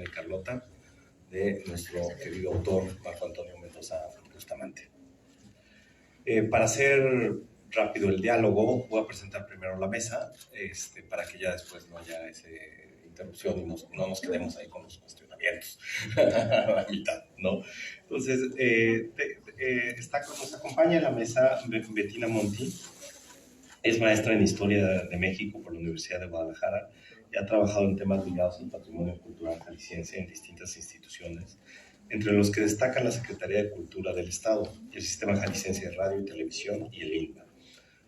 y Carlota, de nuestro querido autor Marco Antonio Mendoza Bustamante. Para hacer rápido el diálogo, voy a presentar primero la mesa, para que ya después no haya esa interrupción y no nos quedemos ahí con los cuestionamientos a la mitad, ¿no? Entonces, nos acompaña en la mesa Bettina Monti. Es maestra en Historia de México por la Universidad de Guadalajara y ha trabajado en temas ligados al patrimonio cultural jalisciense en distintas instituciones, entre los que destacan la Secretaría de Cultura del Estado, el Sistema Jalisciense de Radio y Televisión y el INBA.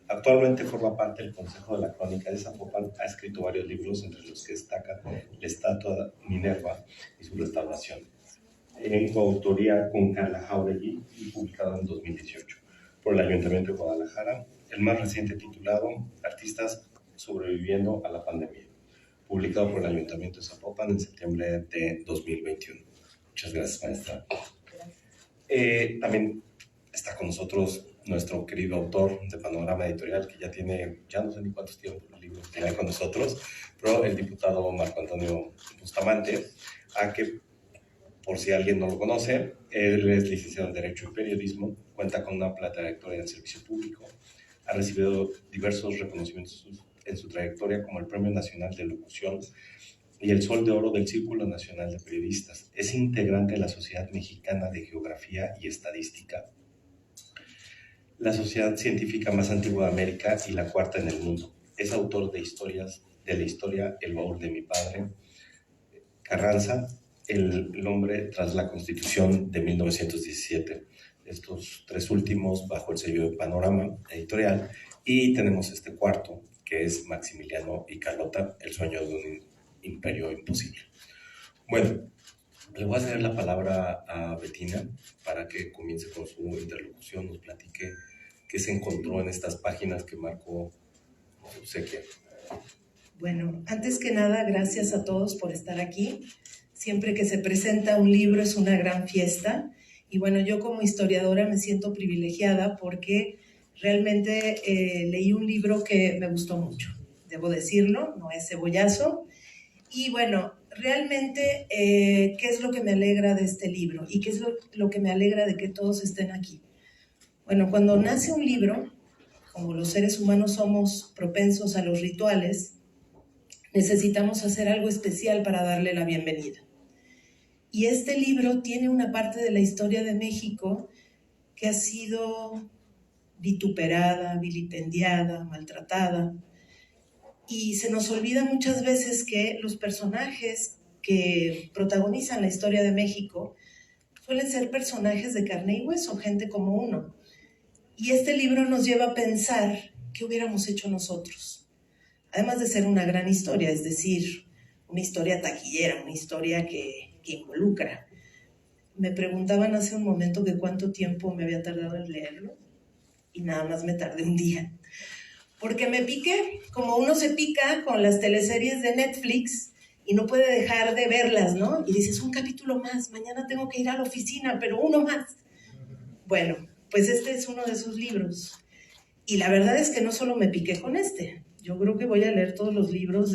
Actualmente forma parte del Consejo de la Crónica de Zapopan, ha escrito varios libros, entre los que destaca La Estatua Minerva y su restauración, en coautoría con Carla Jauregui y publicado en 2018 por el Ayuntamiento de Guadalajara, el más reciente titulado Artistas sobreviviendo a la pandemia, publicado por el Ayuntamiento de Zapopan en septiembre de 2021. Muchas gracias, maestra. También está con nosotros nuestro querido autor de Panorama Editorial, que ya no sé ni cuántos libros tiene con nosotros, pero el diputado Marco Antonio Bustamante, a que, por si alguien no lo conoce, él es licenciado en Derecho y Periodismo, cuenta con una trayectoria en servicio público, ha recibido diversos reconocimientos en su trayectoria, como el Premio Nacional de Locución y el Sol de Oro del Círculo Nacional de Periodistas. Es integrante de la Sociedad Mexicana de Geografía y Estadística, la sociedad científica más antigua de América y la cuarta en el mundo. Es autor de la historia El baúl de mi padre, Carranza, El hombre tras la Constitución de 1917. Estos tres últimos bajo el sello de Panorama Editorial. Y tenemos este cuarto, que es Maximiliano y Carlota, el sueño de un imperio imposible. Bueno, le voy a ceder la palabra a Bettina para que comience con su interlocución, nos platique qué se encontró en estas páginas que Marco obsequia. Bueno, antes que nada, gracias a todos por estar aquí. Siempre que se presenta un libro es una gran fiesta. Y bueno, yo como historiadora me siento privilegiada porque realmente leí un libro que me gustó mucho. Debo decirlo, no es cebollazo. Y bueno, realmente, ¿qué es lo que me alegra de este libro? ¿Y qué es lo que me alegra de que todos estén aquí? Bueno, cuando nace un libro, como los seres humanos somos propensos a los rituales, necesitamos hacer algo especial para darle la bienvenida. Y este libro tiene una parte de la historia de México que ha sido vituperada, vilipendiada, maltratada. Y se nos olvida muchas veces que los personajes que protagonizan la historia de México suelen ser personajes de carne y hueso, gente como uno. Y este libro nos lleva a pensar qué hubiéramos hecho nosotros. Además de ser una gran historia, es decir, una historia taquillera, una historia que involucra. Me preguntaban hace un momento que cuánto tiempo me había tardado en leerlo y nada más me tardé un día. Porque me piqué, como uno se pica con las teleseries de Netflix y no puede dejar de verlas, ¿no? Y dices, un capítulo más, mañana tengo que ir a la oficina, pero uno más. Bueno, pues este es uno de esos libros. Y la verdad es que no solo me piqué con este, yo creo que voy a leer todos los libros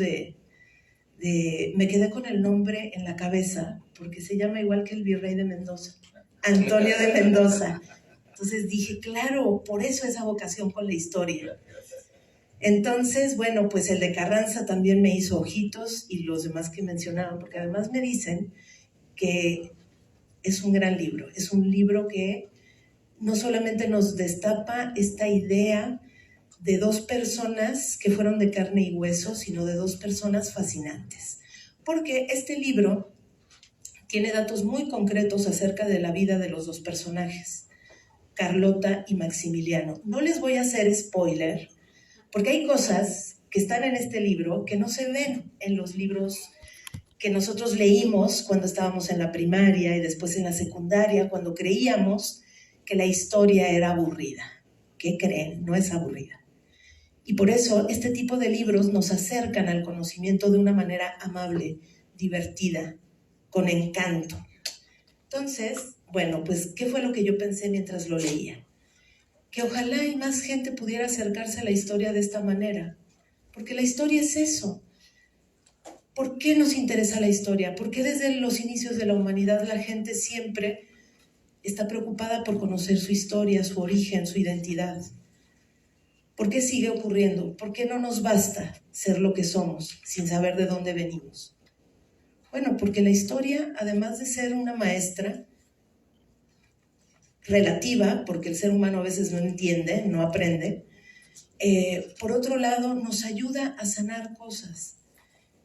me quedé con el nombre en la cabeza, porque se llama igual que el virrey de Mendoza, Antonio de Mendoza. Entonces dije, claro, por eso esa vocación con la historia. Entonces, bueno, pues el de Carranza también me hizo ojitos y los demás que mencionaron, porque además me dicen que es un gran libro, es un libro que no solamente nos destapa esta idea de dos personas que fueron de carne y hueso, sino de dos personas fascinantes. Porque este libro tiene datos muy concretos acerca de la vida de los dos personajes, Carlota y Maximiliano. No les voy a hacer spoiler, porque hay cosas que están en este libro que no se ven en los libros que nosotros leímos cuando estábamos en la primaria y después en la secundaria, cuando creíamos que la historia era aburrida. ¿Qué creen? No es aburrida. Y por eso este tipo de libros nos acercan al conocimiento de una manera amable, divertida, con encanto. Entonces, bueno, pues, ¿qué fue lo que yo pensé mientras lo leía? Que ojalá y más gente pudiera acercarse a la historia de esta manera, porque la historia es eso. ¿Por qué nos interesa la historia? ¿Por qué desde los inicios de la humanidad la gente siempre está preocupada por conocer su historia, su origen, su identidad? ¿Por qué sigue ocurriendo? ¿Por qué no nos basta ser lo que somos sin saber de dónde venimos? Bueno, porque la historia, además de ser una maestra relativa, porque el ser humano a veces no entiende, no aprende, por otro lado nos ayuda a sanar cosas.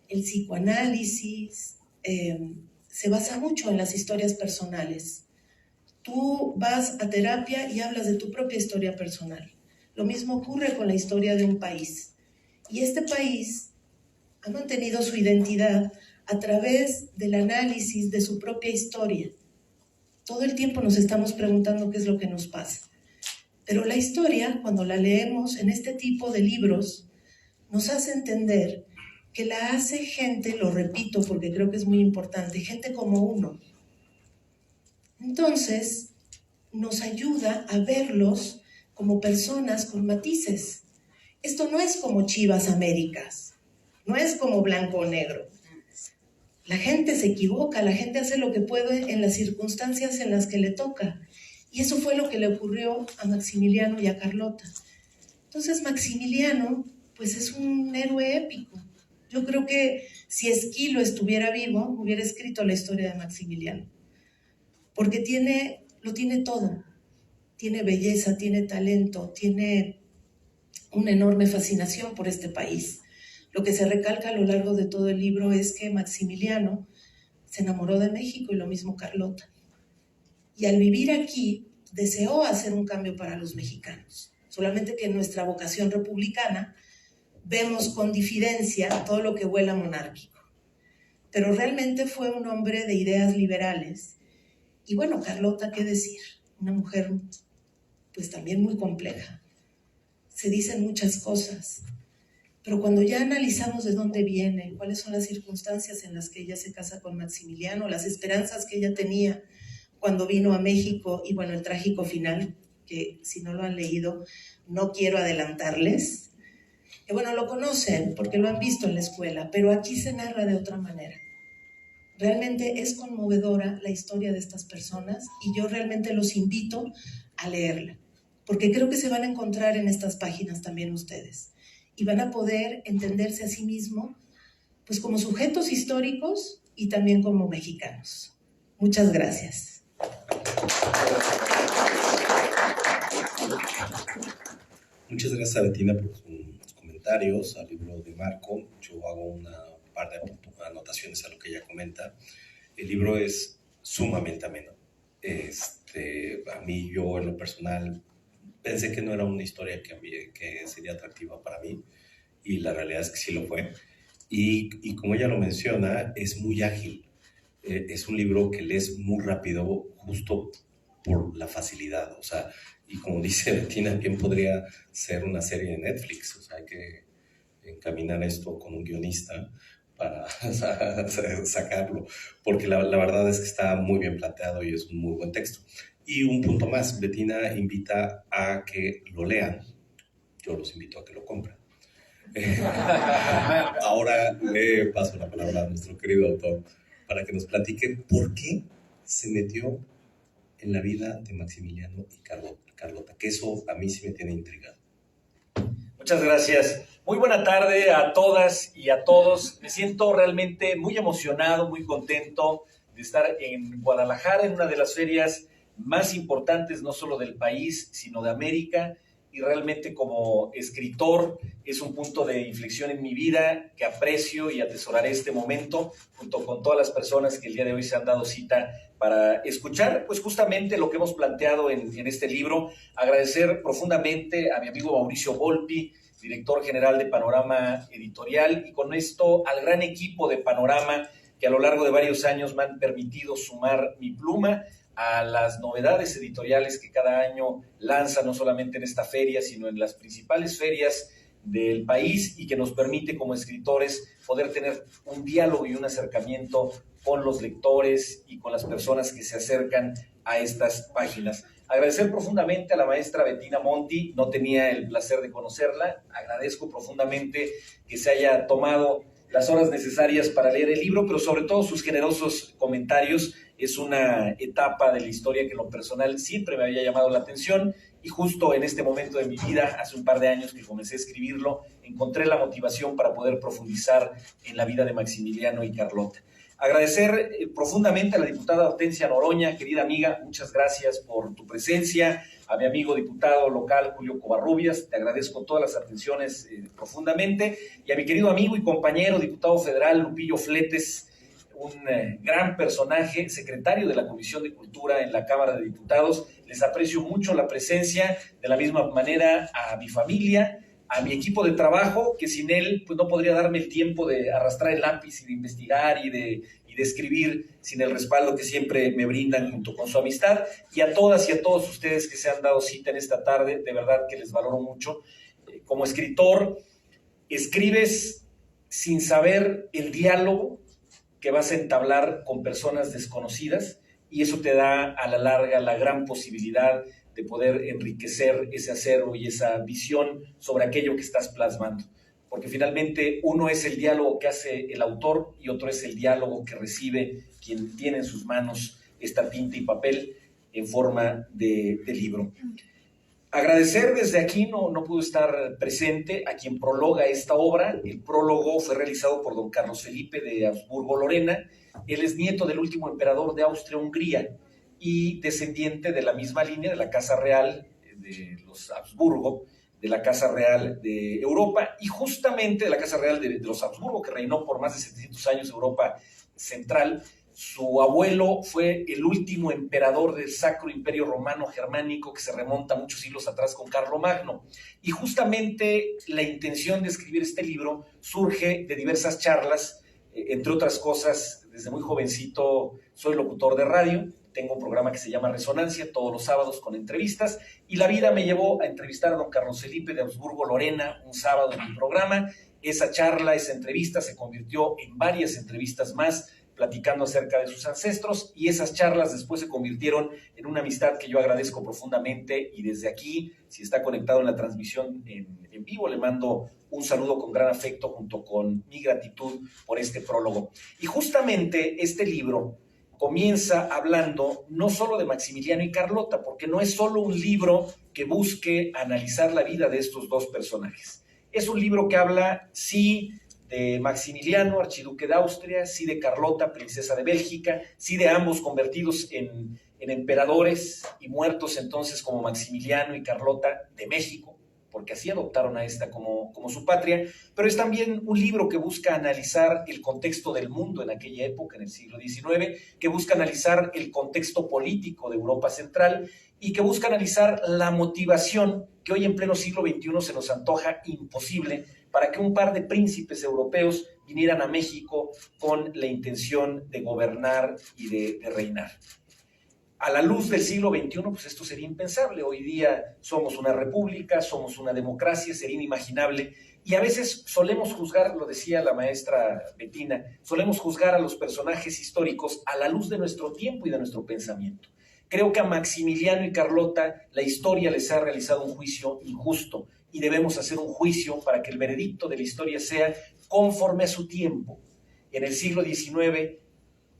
El psicoanálisis se basa mucho en las historias personales. Tú vas a terapia y hablas de tu propia historia personal. Lo mismo ocurre con la historia de un país. Y este país ha mantenido su identidad a través del análisis de su propia historia. Todo el tiempo nos estamos preguntando qué es lo que nos pasa. Pero la historia, cuando la leemos en este tipo de libros, nos hace entender que la hace gente, lo repito porque creo que es muy importante, gente como uno. Entonces, nos ayuda a verlos como personas con matices. Esto no es como Chivas Américas, no es como blanco o negro. La gente se equivoca, la gente hace lo que puede en las circunstancias en las que le toca. Y eso fue lo que le ocurrió a Maximiliano y a Carlota. Entonces Maximiliano, pues es un héroe épico. Yo creo que si Esquilo estuviera vivo, hubiera escrito la historia de Maximiliano. Porque lo tiene todo. Tiene belleza, tiene talento, tiene una enorme fascinación por este país. Lo que se recalca a lo largo de todo el libro es que Maximiliano se enamoró de México y lo mismo Carlota. Y al vivir aquí, deseó hacer un cambio para los mexicanos. Solamente que en nuestra vocación republicana vemos con diferencia todo lo que huela monárquico. Pero realmente fue un hombre de ideas liberales. Y bueno, Carlota, ¿qué decir? Una mujer pues también muy compleja. Se dicen muchas cosas. Pero cuando ya analizamos de dónde viene, cuáles son las circunstancias en las que ella se casa con Maximiliano, las esperanzas que ella tenía cuando vino a México y bueno, el trágico final, que si no lo han leído, no quiero adelantarles, que bueno, lo conocen porque lo han visto en la escuela, pero aquí se narra de otra manera. Realmente es conmovedora la historia de estas personas y yo realmente los invito a leerla, porque creo que se van a encontrar en estas páginas también ustedes. Y van a poder entenderse a sí mismos pues como sujetos históricos y también como mexicanos. Muchas gracias. Muchas gracias a Bettina por sus comentarios al libro de Marco. Yo hago una par de anotaciones a lo que ella comenta. El libro es sumamente ameno. A mí, yo en lo personal, pensé que no era una historia que sería atractiva para mí, y la realidad es que sí lo fue. Y como ella lo menciona, es muy ágil. Es un libro que lees muy rápido, justo por la facilidad. O sea, y como dice Bettina, bien podría ser una serie de Netflix. O sea, hay que encaminar esto con un guionista para sacarlo, porque la verdad es que está muy bien planteado y es un muy buen texto. Y un punto más, Bettina invita a que lo lean, yo los invito a que lo compren. Ahora le paso la palabra a nuestro querido autor para que nos platique por qué se metió en la vida de Maximiliano y Carlota, que eso a mí sí me tiene intrigado. Muchas gracias. Muy buena tarde a todas y a todos. Me siento realmente muy emocionado, muy contento de estar en Guadalajara, en una de las ferias más importantes, no solo del país, sino de América. Y realmente como escritor es un punto de inflexión en mi vida que aprecio y atesoraré este momento junto con todas las personas que el día de hoy se han dado cita para escuchar pues justamente lo que hemos planteado en este libro. Agradecer profundamente a mi amigo Mauricio Volpi, director general de Panorama Editorial, y con esto al gran equipo de Panorama que a lo largo de varios años me han permitido sumar mi pluma a las novedades editoriales que cada año lanza, no solamente en esta feria, sino en las principales ferias del país, y que nos permite como escritores poder tener un diálogo y un acercamiento con los lectores y con las personas que se acercan a estas páginas. Agradecer profundamente a la maestra Bettina Monti, no tenía el placer de conocerla, agradezco profundamente que se haya tomado las horas necesarias para leer el libro, pero sobre todo sus generosos comentarios. Es una etapa de la historia que en lo personal siempre me había llamado la atención, y justo en este momento de mi vida, hace un par de años que comencé a escribirlo, encontré la motivación para poder profundizar en la vida de Maximiliano y Carlota. Agradecer profundamente a la diputada Hortensia Noroña, querida amiga, muchas gracias por tu presencia. A mi amigo diputado local Julio Covarrubias, te agradezco todas las atenciones profundamente. Y a mi querido amigo y compañero diputado federal Lupillo Fletes, un gran personaje, secretario de la Comisión de Cultura en la Cámara de Diputados. Les aprecio mucho la presencia, de la misma manera a mi familia, a mi equipo de trabajo, que sin él pues no podría darme el tiempo de arrastrar el lápiz y de investigar y de escribir, sin el respaldo que siempre me brindan junto con su amistad. Y a todas y a todos ustedes que se han dado cita en esta tarde, de verdad que les valoro mucho. Como escritor, escribes sin saber el diálogo que vas a entablar con personas desconocidas, y eso te da a la larga la gran posibilidad de poder enriquecer ese acervo y esa visión sobre aquello que estás plasmando. Porque finalmente uno es el diálogo que hace el autor y otro es el diálogo que recibe quien tiene en sus manos esta tinta y papel en forma de libro. Agradecer desde aquí, no pudo estar presente, a quien prologa esta obra. El prólogo fue realizado por don Carlos Felipe de Habsburgo-Lorena. Él es nieto del último emperador de Austria-Hungría y descendiente de la misma línea de la Casa Real de los Habsburgo, de la Casa Real de Europa, y justamente de la Casa Real de los Habsburgo, que reinó por más de 700 años en Europa Central. Su abuelo fue el último emperador del Sacro Imperio Romano Germánico, que se remonta muchos siglos atrás con Carlomagno. Y justamente la intención de escribir este libro surge de diversas charlas, entre otras cosas. Desde muy jovencito soy locutor de radio, tengo un programa que se llama Resonancia, todos los sábados con entrevistas, y la vida me llevó a entrevistar a don Carlos Felipe de Habsburgo-Lorena un sábado en mi programa. Esa charla, esa entrevista se convirtió en varias entrevistas más, platicando acerca de sus ancestros, y esas charlas después se convirtieron en una amistad que yo agradezco profundamente, y desde aquí, si está conectado en la transmisión en vivo, le mando un saludo con gran afecto junto con mi gratitud por este prólogo. Y justamente este libro comienza hablando no solo de Maximiliano y Carlota, porque no es solo un libro que busque analizar la vida de estos dos personajes. Es un libro que habla, sí, de Maximiliano, archiduque de Austria, sí de Carlota, princesa de Bélgica, sí de ambos convertidos en emperadores y muertos entonces como Maximiliano y Carlota de México, porque así adoptaron a esta como su patria, pero es también un libro que busca analizar el contexto del mundo en aquella época, en el siglo XIX, que busca analizar el contexto político de Europa Central y que busca analizar la motivación que hoy en pleno siglo XXI se nos antoja imposible para que un par de príncipes europeos vinieran a México con la intención de gobernar y de reinar. A la luz del siglo XXI, pues esto sería impensable. Hoy día somos una república, somos una democracia, sería inimaginable. Y a veces solemos juzgar, lo decía la maestra Betina, solemos juzgar a los personajes históricos a la luz de nuestro tiempo y de nuestro pensamiento. Creo que a Maximiliano y Carlota la historia les ha realizado un juicio injusto y debemos hacer un juicio para que el veredicto de la historia sea conforme a su tiempo. En el siglo XIX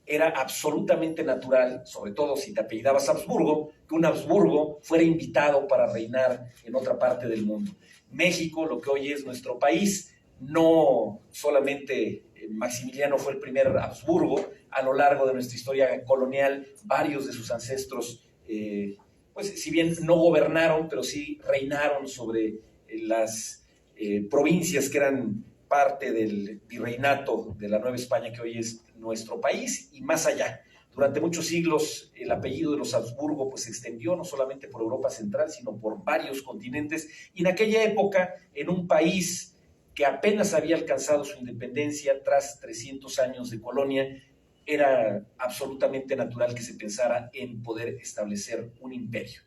era absolutamente natural, sobre todo si te apellidabas Habsburgo, que un Habsburgo fuera invitado para reinar en otra parte del mundo. México, lo que hoy es nuestro país, no solamente Maximiliano fue el primer Habsburgo. A lo largo de nuestra historia colonial, varios de sus ancestros, pues si bien no gobernaron, pero sí reinaron sobre las provincias que eran parte del virreinato de la Nueva España, que hoy es nuestro país, y más allá. Durante muchos siglos el apellido de los Habsburgo pues, se extendió no solamente por Europa Central, sino por varios continentes, y en aquella época, en un país que apenas había alcanzado su independencia tras 300 años de colonia, era absolutamente natural que se pensara en poder establecer un imperio.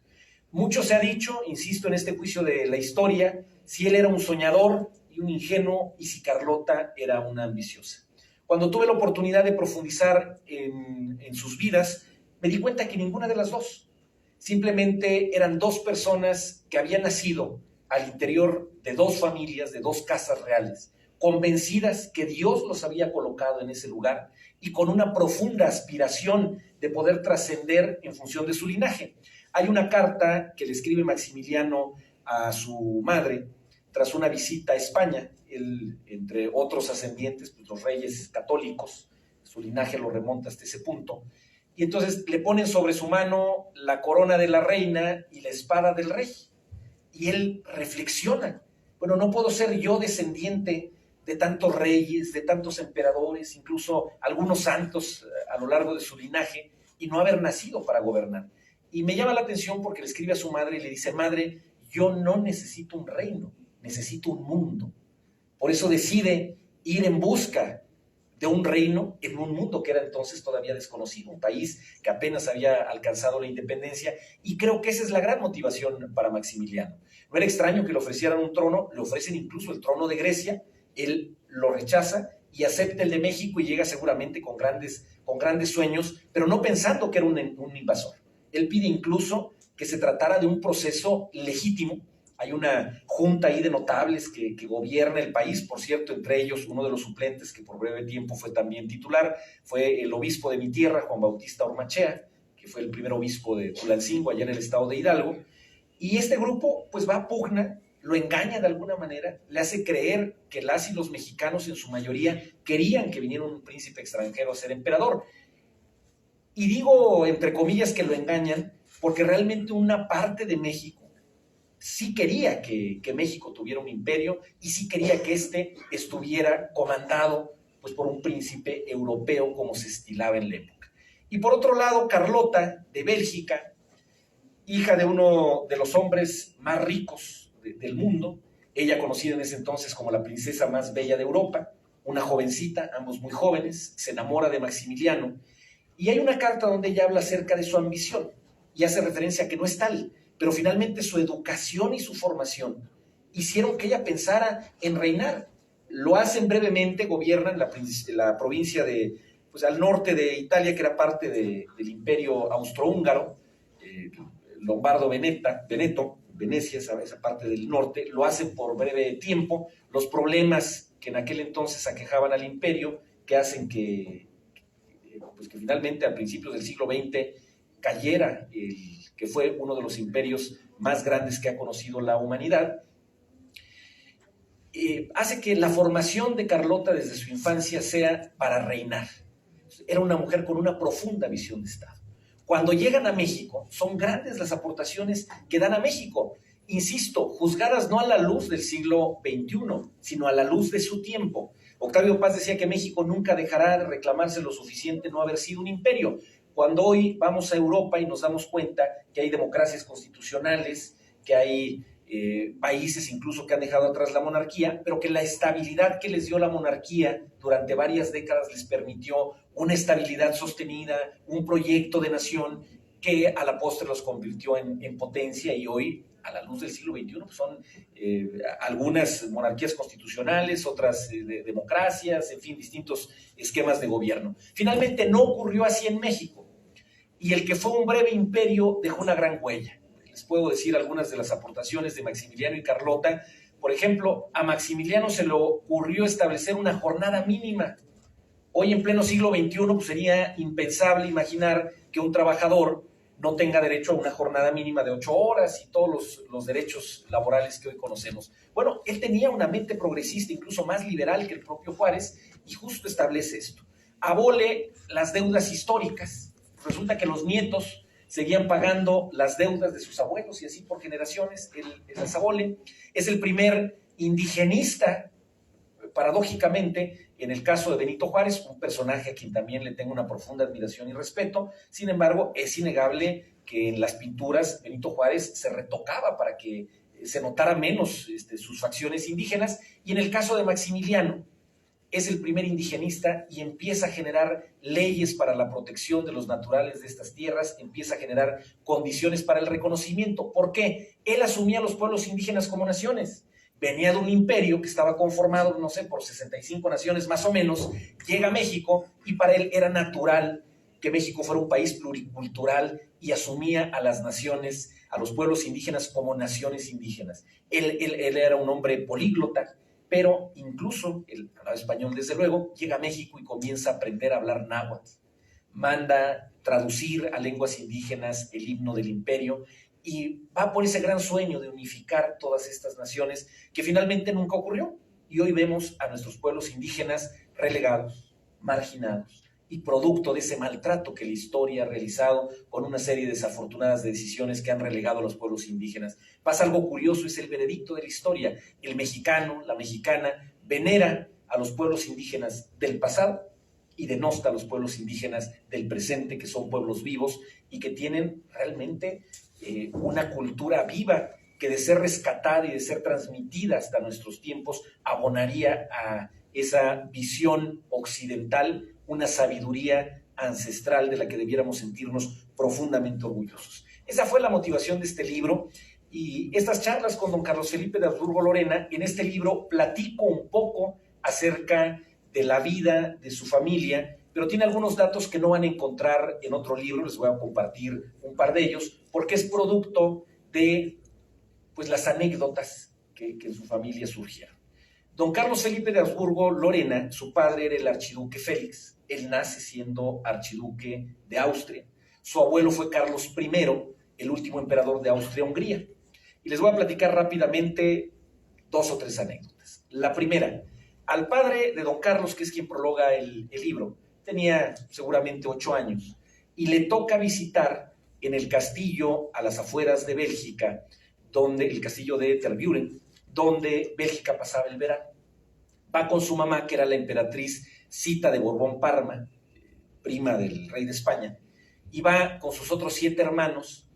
Mucho se ha dicho, insisto, en este juicio de la historia, si él era un soñador y un ingenuo, y si Carlota era una ambiciosa. Cuando tuve la oportunidad de profundizar en sus vidas, me di cuenta que ninguna de las dos. Simplemente eran dos personas que habían nacido al interior de dos familias, de dos casas reales, convencidas que Dios los había colocado en ese lugar y con una profunda aspiración de poder trascender en función de su linaje. Hay una carta que le escribe Maximiliano a su madre tras una visita a España. Él, entre otros ascendientes, pues los reyes católicos, su linaje lo remonta hasta ese punto, y entonces le ponen sobre su mano la corona de la reina y la espada del rey, y él reflexiona, bueno, no puedo ser yo descendiente de tantos reyes, de tantos emperadores, incluso algunos santos a lo largo de su linaje, y no haber nacido para gobernar. Y me llama la atención porque le escribe a su madre y le dice, madre, yo no necesito un reino, necesito un mundo. Por eso decide ir en busca de un reino en un mundo que era entonces todavía desconocido, un país que apenas había alcanzado la independencia, y creo que esa es la gran motivación para Maximiliano. No era extraño que le ofrecieran un trono, le ofrecen incluso el trono de Grecia, él lo rechaza y acepta el de México y llega seguramente con grandes sueños, pero no pensando que era un invasor. Él pide incluso que se tratara de un proceso legítimo. Hay una junta ahí de notables que gobierna el país, por cierto, entre ellos uno de los suplentes que por breve tiempo fue también titular, fue el obispo de mi tierra, Juan Bautista Ormachea, que fue el primer obispo de Tulancingo, allá en el estado de Hidalgo, y este grupo pues va a pugna, lo engaña de alguna manera, le hace creer que las y los mexicanos en su mayoría querían que viniera un príncipe extranjero a ser emperador. Y digo entre comillas que lo engañan, porque realmente una parte de México sí quería que México tuviera un imperio y sí quería que éste estuviera comandado pues, por un príncipe europeo como se estilaba en la época. Y por otro lado, Carlota de Bélgica, hija de uno de los hombres más ricos del mundo, ella conocida en ese entonces como la princesa más bella de Europa, una jovencita, ambos muy jóvenes, se enamora de Maximiliano, y hay una carta donde ella habla acerca de su ambición y hace referencia a que no es tal, pero finalmente su educación y su formación hicieron que ella pensara en reinar. Lo hacen brevemente, gobiernan la provincia de, pues al norte de Italia, que era parte del imperio austrohúngaro, Lombardo-Veneto, Venecia, esa parte del norte, lo hacen por breve tiempo. Los problemas que en aquel entonces aquejaban al imperio, que hacen que finalmente a principios del siglo XX cayera que fue uno de los imperios más grandes que ha conocido la humanidad, hace que la formación de Carlota desde su infancia sea para reinar. Era una mujer con una profunda visión de Estado. Cuando llegan a México, son grandes las aportaciones que dan a México. Insisto, juzgadas no a la luz del siglo XXI, sino a la luz de su tiempo. Octavio Paz decía que México nunca dejará de reclamarse lo suficiente no haber sido un imperio. Cuando hoy vamos a Europa y nos damos cuenta que hay democracias constitucionales, que hay países incluso que han dejado atrás la monarquía, pero que la estabilidad que les dio la monarquía durante varias décadas les permitió una estabilidad sostenida, un proyecto de nación que a la postre los convirtió en potencia, y hoy, a la luz del siglo XXI, pues son algunas monarquías constitucionales, otras democracias, en fin, distintos esquemas de gobierno. Finalmente no ocurrió así en México, y el que fue un breve imperio dejó una gran huella. Les puedo decir algunas de las aportaciones de Maximiliano y Carlota. Por ejemplo, a Maximiliano se le ocurrió establecer una jornada mínima. Hoy, en pleno siglo XXI, pues sería impensable imaginar que un trabajador no tenga derecho a una jornada mínima de 8 horas y todos los derechos laborales que hoy conocemos. Bueno, él tenía una mente progresista, incluso más liberal que el propio Juárez, y justo establece esto. Abole las deudas históricas. Resulta que los nietos seguían pagando las deudas de sus abuelos y así por generaciones, él las abole. Es el primer indigenista, paradójicamente, en el caso de Benito Juárez, un personaje a quien también le tengo una profunda admiración y respeto. Sin embargo, es innegable que en las pinturas Benito Juárez se retocaba para que se notara menos sus facciones indígenas, y en el caso de Maximiliano, es el primer indigenista y empieza a generar leyes para la protección de los naturales de estas tierras, empieza a generar condiciones para el reconocimiento. ¿Por qué? Él asumía a los pueblos indígenas como naciones. Venía de un imperio que estaba conformado, no sé, por 65 naciones más o menos, llega a México y para él era natural que México fuera un país pluricultural y asumía a las naciones, a los pueblos indígenas como naciones indígenas. Él era un hombre políglota, pero incluso, él hablaba español desde luego, llega a México y comienza a aprender a hablar náhuatl. Manda traducir a lenguas indígenas el himno del imperio y va por ese gran sueño de unificar todas estas naciones que finalmente nunca ocurrió. Y hoy vemos a nuestros pueblos indígenas relegados, marginados y producto de ese maltrato que la historia ha realizado con una serie de desafortunadas decisiones que han relegado a los pueblos indígenas. Pasa algo curioso, es el veredicto de la historia. El mexicano, la mexicana, venera a los pueblos indígenas del pasado y denosta a los pueblos indígenas del presente, que son pueblos vivos y que tienen realmente una cultura viva que de ser rescatada y de ser transmitida hasta nuestros tiempos abonaría a esa visión occidental, una sabiduría ancestral de la que debiéramos sentirnos profundamente orgullosos. Esa fue la motivación de este libro y estas charlas con don Carlos Felipe de Habsburgo Lorena. En este libro platico un poco acerca de la vida de su familia, pero tiene algunos datos que no van a encontrar en otro libro. Les voy a compartir un par de ellos, porque es producto de pues, las anécdotas que en su familia surgieron. Don Carlos Felipe de Habsburgo Lorena, su padre era el archiduque Félix. Él nace siendo archiduque de Austria. Su abuelo fue Carlos I, el último emperador de Austria-Hungría. Y les voy a platicar rápidamente 2 o 3 anécdotas. La primera, al padre de don Carlos, que es quien prologa el libro, tenía seguramente 8 años, y le toca visitar en el castillo a las afueras de Bélgica, donde el castillo de Tervuren, donde Bélgica pasaba el verano. Va con su mamá, que era la emperatriz Zita de Borbón-Parma, prima del rey de España, y va con sus otros 7 hermanos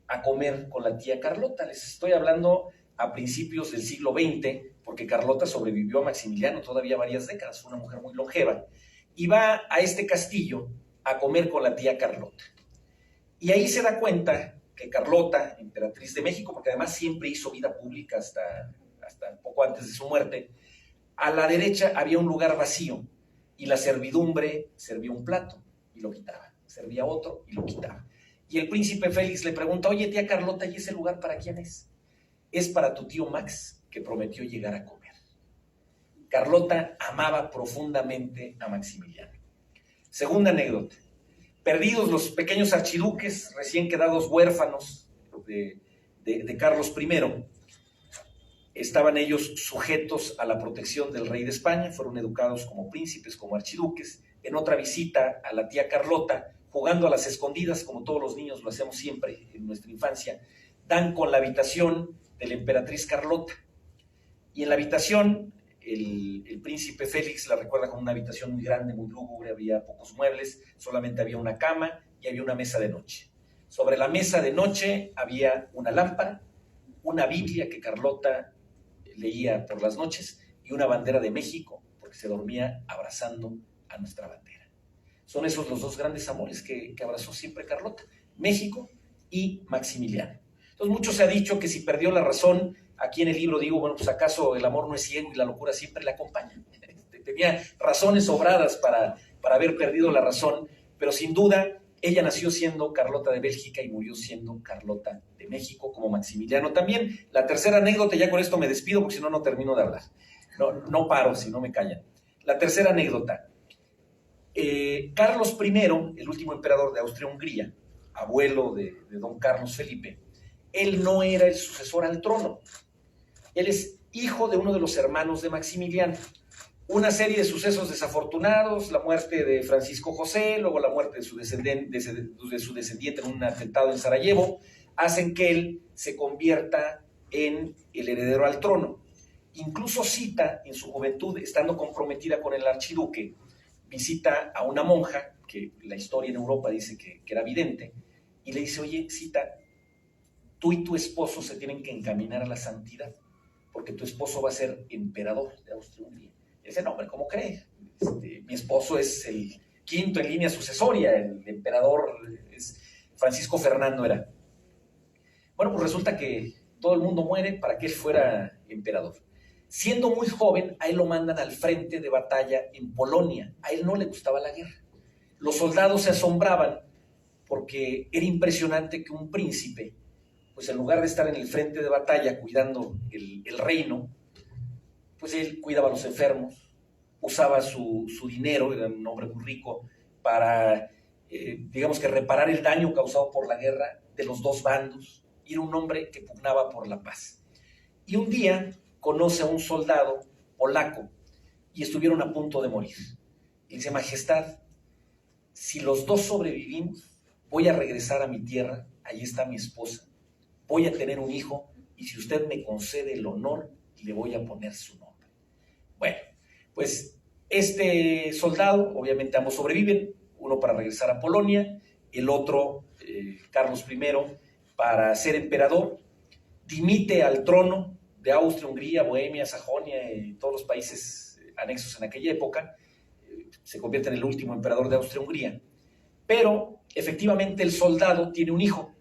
a comer con la tía Carlota. Les estoy hablando a principios del siglo XX, porque Carlota sobrevivió a Maximiliano todavía varias décadas, fue una mujer muy longeva, y va a este castillo a comer con la tía Carlota. Y ahí se da cuenta que Carlota, emperatriz de México, porque además siempre hizo vida pública hasta poco antes de su muerte, a la derecha había un lugar vacío y la servidumbre servía un plato y lo quitaba, servía otro y lo quitaba. Y el príncipe Félix le pregunta: oye, tía Carlota, ¿y ese lugar para quién es? Es para tu tío Max, que prometió llegar a comer. Carlota amaba profundamente a Maximiliano. Segunda anécdota. Perdidos los pequeños archiduques, recién quedados huérfanos de Carlos I, estaban ellos sujetos a la protección del rey de España, fueron educados como príncipes, como archiduques. En otra visita a la tía Carlota, jugando a las escondidas, como todos los niños lo hacemos siempre en nuestra infancia, dan con la habitación de la emperatriz Carlota. Y en la habitación, el príncipe Félix la recuerda como una habitación muy grande, muy lúgubre, había pocos muebles, solamente había una cama y había una mesa de noche. Sobre la mesa de noche había una lámpara, una Biblia que Carlota leía por las noches y una bandera de México, porque se dormía abrazando a nuestra bandera. Son esos los 2 grandes amores que abrazó siempre Carlota, México y Maximiliano. Entonces mucho se ha dicho que si perdió la razón, aquí en el libro digo, bueno, pues acaso el amor no es ciego y la locura siempre le acompaña. Tenía razones sobradas para haber perdido la razón, pero sin duda ella nació siendo Carlota de Bélgica y murió siendo Carlota de México, como Maximiliano también. La tercera anécdota, ya con esto me despido porque si no, no termino de hablar. No paro, si no me callan. La tercera anécdota. Carlos I, el último emperador de Austria-Hungría, abuelo de don Carlos Felipe, él no era el sucesor al trono. Él es hijo de uno de los hermanos de Maximiliano. Una serie de sucesos desafortunados, la muerte de Francisco José, luego la muerte de su descendiente en un atentado en Sarajevo, hacen que él se convierta en el heredero al trono. Incluso Zita, en su juventud, estando comprometida con el archiduque, visita a una monja, que la historia en Europa dice que era vidente, y le dice: oye, Zita, tú y tu esposo se tienen que encaminar a la santidad, porque tu esposo va a ser emperador de Austria-Hungría. Y dice: no, hombre, ¿cómo crees? Mi esposo es el 5º en línea sucesoria, el emperador es Francisco Fernando era. Bueno, pues resulta que todo el mundo muere para que él fuera emperador. Siendo muy joven, a él lo mandan al frente de batalla en Polonia. A él no le gustaba la guerra. Los soldados se asombraban porque era impresionante que un príncipe, pues en lugar de estar en el frente de batalla cuidando el reino, pues él cuidaba a los enfermos, usaba su dinero, era un hombre muy rico, para, digamos que reparar el daño causado por la guerra de los dos bandos, y era un hombre que pugnaba por la paz. Y un día conoce a un soldado polaco y estuvieron a punto de morir. Y dice: Majestad, si los dos sobrevivimos, voy a regresar a mi tierra, ahí está mi esposa, voy a tener un hijo, y si usted me concede el honor, le voy a poner su nombre. Bueno, pues este soldado, obviamente ambos sobreviven, uno para regresar a Polonia, el otro, Carlos I, para ser emperador, dimite al trono de Austria, Hungría, Bohemia, Sajonia y todos los países anexos en aquella época, se convierte en el último emperador de Austria-Hungría, pero efectivamente el soldado tiene un hijo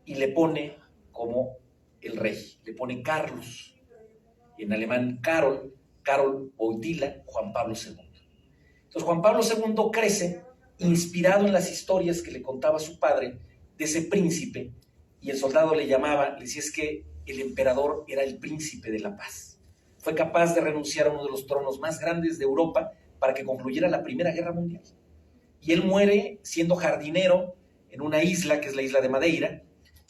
y le pone como el rey, le pone Carlos, en alemán Karol, Karol Wojtyła, Juan Pablo II. Entonces Juan Pablo II crece inspirado en las historias que le contaba su padre de ese príncipe, y el soldado le llamaba, le decía, es que el emperador era el príncipe de la paz. Fue capaz de renunciar a uno de los tronos más grandes de Europa para que concluyera la Primera Guerra Mundial. Y él muere siendo jardinero en una isla, que es la isla de Madeira,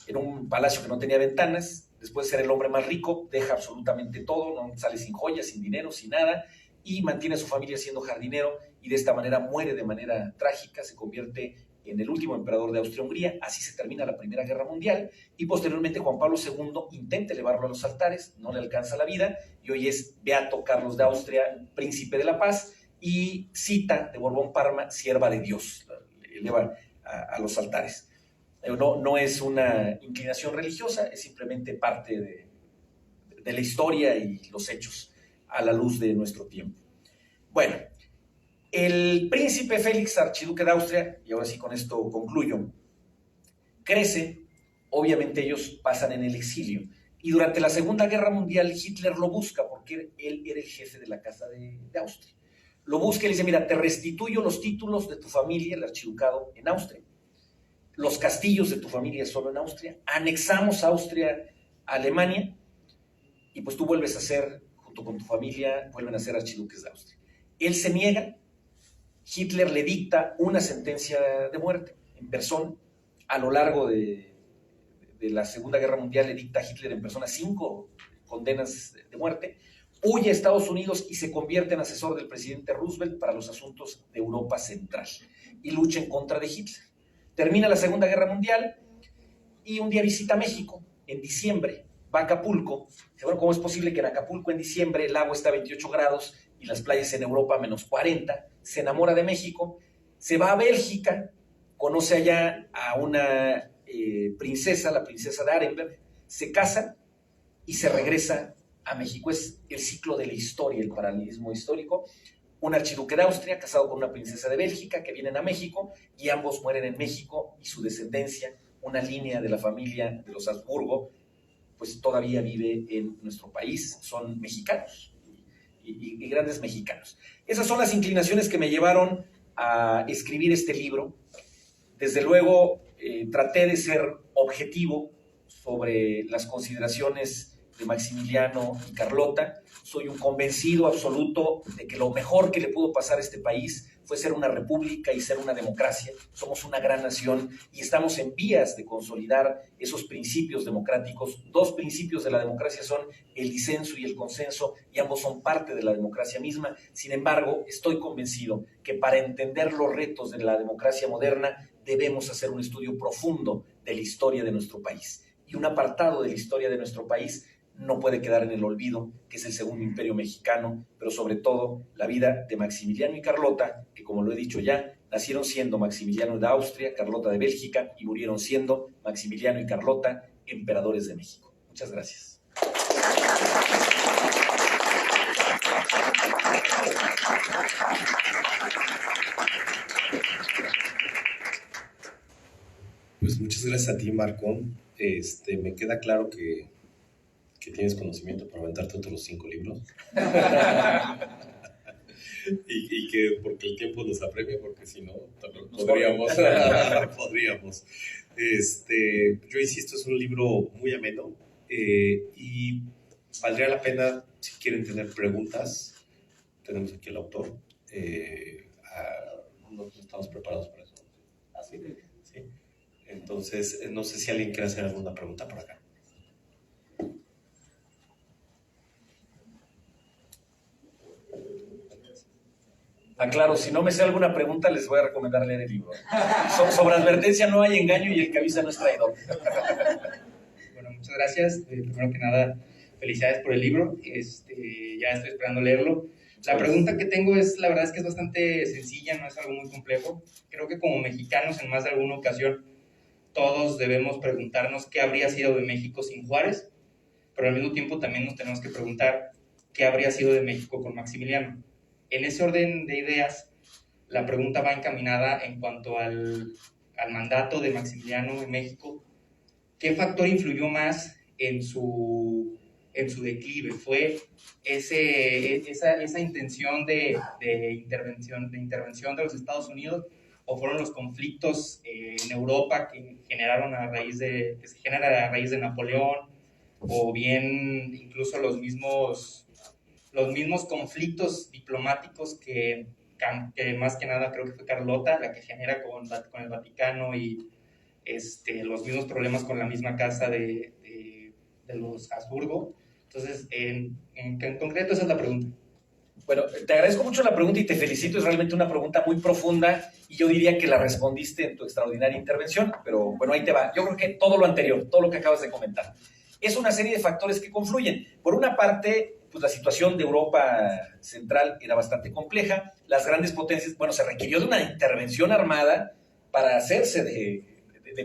en un palacio que no tenía ventanas. Después de ser el hombre más rico, deja absolutamente todo, no sale sin joyas, sin dinero, sin nada, y mantiene a su familia siendo jardinero, y de esta manera muere de manera trágica, se convierte en el último emperador de Austria-Hungría. Así se termina la Primera Guerra Mundial, y posteriormente Juan Pablo II intenta elevarlo a los altares, no le alcanza la vida, y hoy es Beato Carlos de Austria, príncipe de la paz, y Zita de Borbón-Parma, sierva de Dios, le eleva a los altares. No es una inclinación religiosa, es simplemente parte de la historia y los hechos a la luz de nuestro tiempo. Bueno, el príncipe Félix, archiduque de Austria, y ahora sí con esto concluyo, crece, obviamente ellos pasan en el exilio, y durante la Segunda Guerra Mundial Hitler lo busca porque él era el jefe de la Casa de Austria. Lo busca y le dice: mira, te restituyo los títulos de tu familia, el archiducado, en Austria, los castillos de tu familia solo en Austria, anexamos Austria a Alemania, y pues tú vuelves a ser, junto con tu familia, vuelven a ser archiduques de Austria. Él se niega. Hitler le dicta una sentencia de muerte en persona. A lo largo de la Segunda Guerra Mundial le dicta a Hitler en persona 5 condenas de muerte. Huye a Estados Unidos y se convierte en asesor del presidente Roosevelt para los asuntos de Europa Central, y lucha en contra de Hitler. Termina la Segunda Guerra Mundial y un día visita México en diciembre, va a Acapulco. Bueno, ¿cómo es posible que en Acapulco en diciembre el agua está a 28 grados y las playas en Europa a menos 40? Se enamora de México, se va a Bélgica, conoce allá a una princesa, la princesa de Arenberg, se casan y se regresa a México. Es el ciclo de la historia, el paralelismo histórico. Un archiduque de Austria casado con una princesa de Bélgica que vienen a México, y ambos mueren en México, y su descendencia, una línea de la familia de los Habsburgo, pues todavía vive en nuestro país, son mexicanos y grandes mexicanos. Esas son las inclinaciones que me llevaron a escribir este libro. Desde luego traté de ser objetivo sobre las consideraciones de Maximiliano y Carlota. Soy un convencido absoluto de que lo mejor que le pudo pasar a este país fue ser una república y ser una democracia. Somos una gran nación y estamos en vías de consolidar esos principios democráticos. Dos principios de la democracia son el disenso y el consenso, y ambos son parte de la democracia misma. Sin embargo, estoy convencido que para entender los retos de la democracia moderna debemos hacer un estudio profundo de la historia de nuestro país. Y un apartado de la historia de nuestro país no puede quedar en el olvido, que es el Segundo Imperio Mexicano, pero sobre todo la vida de Maximiliano y Carlota, que, como lo he dicho ya, nacieron siendo Maximiliano de Austria, Carlota de Bélgica, y murieron siendo Maximiliano y Carlota, emperadores de México. Muchas gracias. Pues muchas gracias a ti, Marco. Me queda claro que tienes conocimiento para aventarte otros 5 libros. y que porque el tiempo nos apremia, porque si no, podríamos. Yo insisto, es un libro muy ameno, y valdría la pena, si quieren tener preguntas, tenemos aquí al autor. No estamos preparados para eso. ¿Así? Sí. Entonces, no sé si alguien quiere hacer alguna pregunta por acá. Claro, si no me sé alguna pregunta, les voy a recomendar leer el libro. Sobre advertencia no hay engaño y el que avisa no es traidor. Bueno, muchas gracias. Primero que nada, felicidades por el libro. Ya estoy esperando leerlo. La pregunta que tengo la verdad es que es bastante sencilla, no es algo muy complejo. Creo que como mexicanos, en más de alguna ocasión, todos debemos preguntarnos qué habría sido de México sin Juárez, pero al mismo tiempo también nos tenemos que preguntar qué habría sido de México con Maximiliano. En ese orden de ideas, la pregunta va encaminada en cuanto al mandato de Maximiliano en México. ¿Qué factor influyó más en su declive? ¿Fue esa intención de intervención de los Estados Unidos, o fueron los conflictos en Europa que se generan a raíz de Napoleón, o bien incluso los mismos conflictos diplomáticos que más que nada creo que fue Carlota la que genera con el Vaticano, y los mismos problemas con la misma casa de los Habsburgo? Entonces, en concreto, esa es la pregunta. Bueno, te agradezco mucho la pregunta y te felicito. Es realmente una pregunta muy profunda y yo diría que la respondiste en tu extraordinaria intervención, pero bueno, ahí te va. Yo creo que todo lo anterior, todo lo que acabas de comentar, es una serie de factores que confluyen. Por una parte, pues la situación de Europa Central era bastante compleja. Las grandes potencias, bueno, se requirió de una intervención armada para hacerse de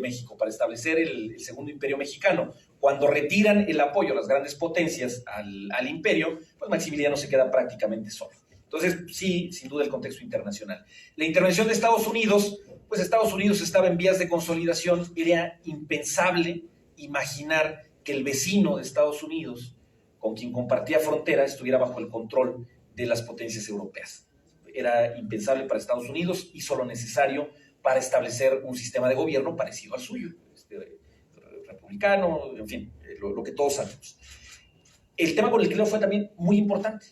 México, para establecer el Segundo Imperio Mexicano. Cuando retiran el apoyo a las grandes potencias al imperio, pues Maximiliano se queda prácticamente solo. Entonces, sí, sin duda el contexto internacional. La intervención de Estados Unidos, pues Estados Unidos estaba en vías de consolidación. Era impensable imaginar que el vecino de Estados Unidos, con quien compartía frontera, estuviera bajo el control de las potencias europeas. Era impensable para Estados Unidos, hizo lo necesario para establecer un sistema de gobierno parecido al suyo, republicano, en fin, lo que todos sabemos. El tema con el clero fue también muy importante,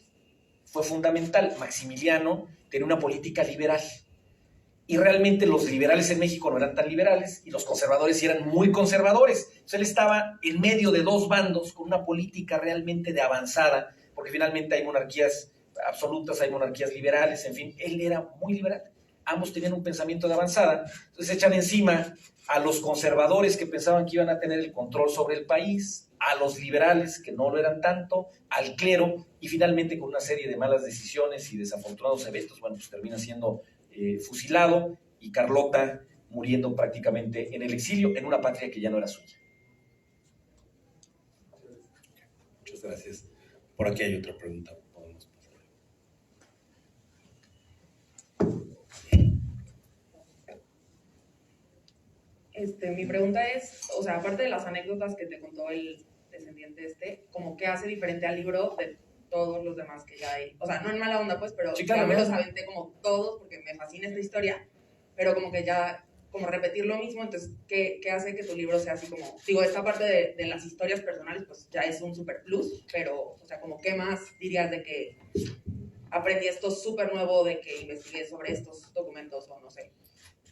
fue fundamental. Maximiliano tenía una política liberal, y realmente los liberales en México no eran tan liberales, y los conservadores sí eran muy conservadores. Entonces él estaba en medio de dos bandos con una política realmente de avanzada, porque finalmente hay monarquías absolutas, hay monarquías liberales, en fin, él era muy liberal. Ambos tenían un pensamiento de avanzada, entonces echan encima a los conservadores que pensaban que iban a tener el control sobre el país, a los liberales que no lo eran tanto, al clero, y finalmente con una serie de malas decisiones y desafortunados eventos, bueno, pues termina siendo fusilado, y Carlota muriendo prácticamente en el exilio, en una patria que ya no era suya. Muchas gracias. Por aquí hay otra pregunta. Podemos pasar. Mi pregunta es, o sea, aparte de las anécdotas que te contó el descendiente como qué hace diferente al libro de todos los demás que ya hay, o sea, no en mala onda pues, pero sí, claro, ya me los aventé como todos porque me fascina esta historia, pero como que ya, como repetir lo mismo, entonces, ¿qué hace que tu libro sea así como, digo, esta parte de las historias personales pues ya es un super plus, pero, o sea, como qué más dirías de que aprendí esto súper nuevo, de que investigué sobre estos documentos o no sé?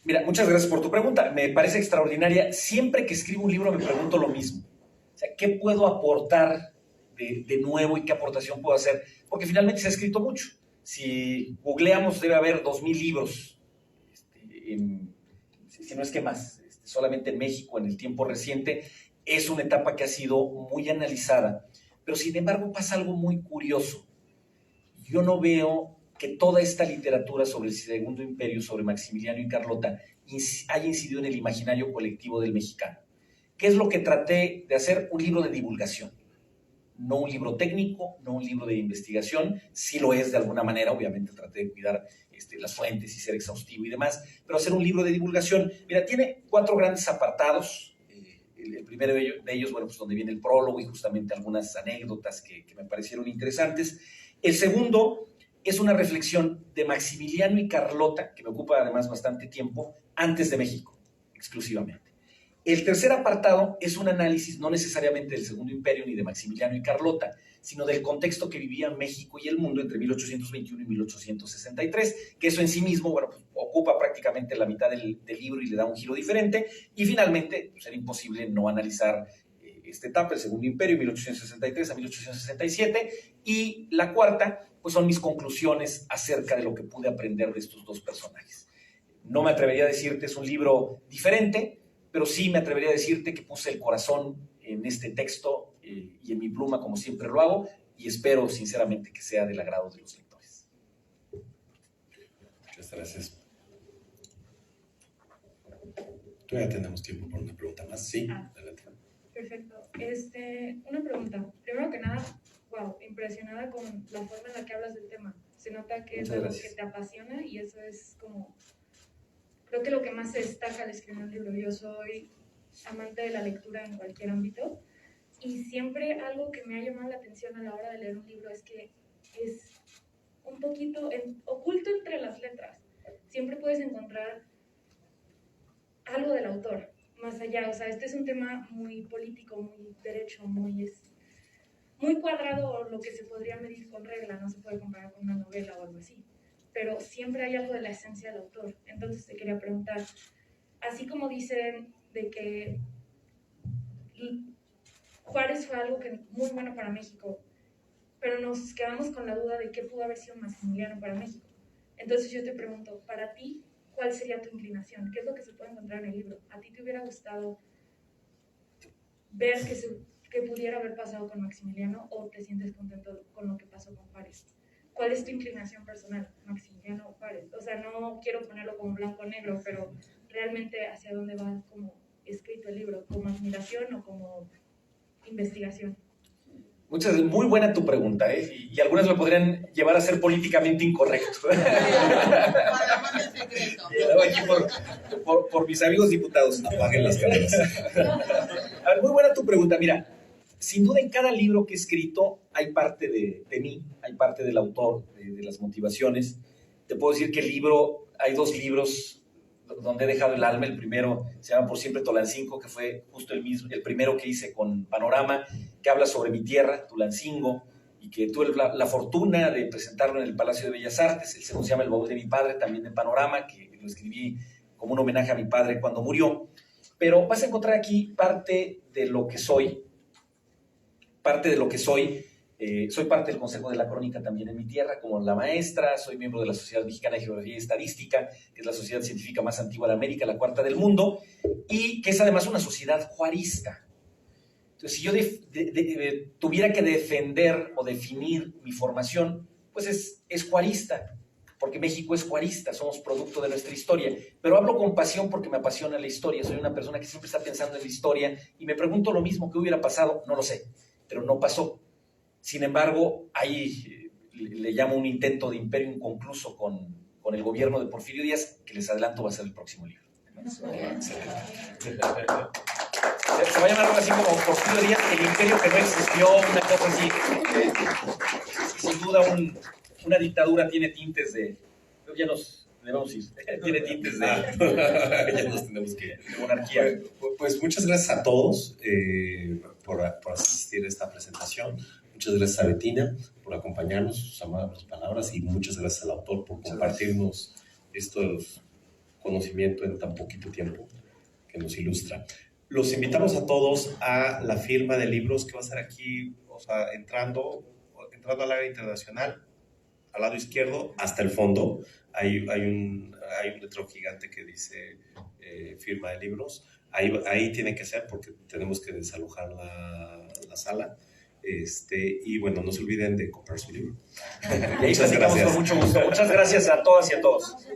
Mira, muchas gracias por tu pregunta, me parece extraordinaria. Siempre que escribo un libro me pregunto lo mismo, o sea, ¿qué puedo aportar de nuevo y qué aportación puedo hacer? Porque finalmente se ha escrito mucho. Si googleamos, debe haber 2,000 libros, si no es que más, solamente en México en el tiempo reciente. Es una etapa que ha sido muy analizada, pero sin embargo pasa algo muy curioso. Yo no veo que toda esta literatura sobre el Segundo Imperio, sobre Maximiliano y Carlota, haya incidido en el imaginario colectivo del mexicano. ¿Qué es lo que traté de hacer? Un libro de divulgación. No un libro técnico, no un libro de investigación, sí lo es de alguna manera, obviamente traté de cuidar las fuentes y ser exhaustivo y demás, pero hacer un libro de divulgación. Mira, tiene 4 grandes apartados. El primero de ellos, bueno, pues donde viene el prólogo y justamente algunas anécdotas que me parecieron interesantes. El segundo es una reflexión de Maximiliano y Carlota, que me ocupa además bastante tiempo, antes de México, exclusivamente. El tercer apartado es un análisis no necesariamente del Segundo Imperio ni de Maximiliano y Carlota, sino del contexto que vivían México y el mundo entre 1821 y 1863, que eso en sí mismo, bueno, pues, ocupa prácticamente la mitad del libro y le da un giro diferente. Y finalmente, pues, era imposible no analizar esta etapa, el Segundo Imperio, 1863 a 1867, y la cuarta, pues son mis conclusiones acerca de lo que pude aprender de estos dos personajes. No me atrevería a decirte es un libro diferente, pero sí me atrevería a decirte que puse el corazón en este texto y en mi pluma, como siempre lo hago, y espero sinceramente que sea del agrado de los lectores. Muchas gracias. Todavía tenemos tiempo para una pregunta más. Sí, adelante. Perfecto. Una pregunta. Primero que nada, wow, impresionada con la forma en la que hablas del tema. Se nota que es algo que te apasiona y eso es como, creo que lo que más se destaca al escribir un libro. Yo soy amante de la lectura en cualquier ámbito y siempre algo que me ha llamado la atención a la hora de leer un libro es que es un poquito oculto entre las letras. Siempre puedes encontrar algo del autor, más allá. O sea, este es un tema muy político, muy derecho, muy cuadrado, o lo que se podría medir con regla, no se puede comparar con una novela o algo así. Pero siempre hay algo de la esencia del autor. Entonces te quería preguntar, así como dicen de que Juárez fue algo que muy bueno para México, pero nos quedamos con la duda de qué pudo haber sido Maximiliano para México. Entonces yo te pregunto, para ti, ¿cuál sería tu inclinación? ¿Qué es lo que se puede encontrar en el libro? ¿A ti te hubiera gustado ver que pudiera haber pasado con Maximiliano o te sientes contento con lo que pasó con Juárez? ¿Cuál es tu inclinación personal, Maximiliano o Juárez? O sea, no quiero ponerlo como blanco o negro, pero realmente hacia dónde va como escrito el libro, como admiración o como investigación. Muy buena tu pregunta, y algunas me podrían llevar a ser políticamente incorrecto. Aquí por mis amigos diputados. Apaguen las cámaras. A ver, muy buena tu pregunta. Mira, sin duda en cada libro que he escrito hay parte de mí, hay parte del autor, de las motivaciones. Te puedo decir que hay dos libros donde he dejado el alma. El primero se llama Por siempre Tulancingo, que fue justo el primero que hice con Panorama, que habla sobre mi tierra, Tulancingo, y que tuve la fortuna de presentarlo en el Palacio de Bellas Artes. El segundo se llama El baúl de mi padre, también de Panorama, que lo escribí como un homenaje a mi padre cuando murió. Pero vas a encontrar aquí parte de lo que soy. Soy parte del Consejo de la Crónica también en mi tierra, como la maestra. Soy miembro de la Sociedad Mexicana de Geografía y Estadística, que es la sociedad científica más antigua de América, la cuarta del mundo, y que es además una sociedad juarista. Entonces, si yo tuviera que defender o definir mi formación, pues es juarista, porque México es juarista, somos producto de nuestra historia. Pero hablo con pasión porque me apasiona la historia. Soy una persona que siempre está pensando en la historia y me pregunto lo mismo: ¿qué hubiera pasado? No lo sé, pero no pasó. Sin embargo, ahí le llamo un intento de imperio inconcluso con el gobierno de Porfirio Díaz, que les adelanto va a ser el próximo libro. Se va a llamar algo así como Porfirio Díaz, el imperio que no existió, una cosa así. Sin duda una dictadura tiene tintes de... Ya nos debemos ir. Tiene tintes de... Ya nos tenemos que ir. De monarquía. Pues muchas gracias a todos por asistir a esta presentación. Muchas gracias a Betina por acompañarnos, sus amables palabras, y muchas gracias al autor por compartirnos estos conocimientos en tan poquito tiempo que nos ilustra. Los invitamos a todos a la firma de libros que va a ser aquí, o sea, entrando al área internacional, al lado izquierdo, hasta el fondo. Hay un letrero gigante que dice firma de libros. Ahí tiene que ser porque tenemos que desalojar la sala. Y bueno, no se olviden de comprar su libro. Muchas gracias. Con mucho gusto. Muchas gracias a todas y a todos.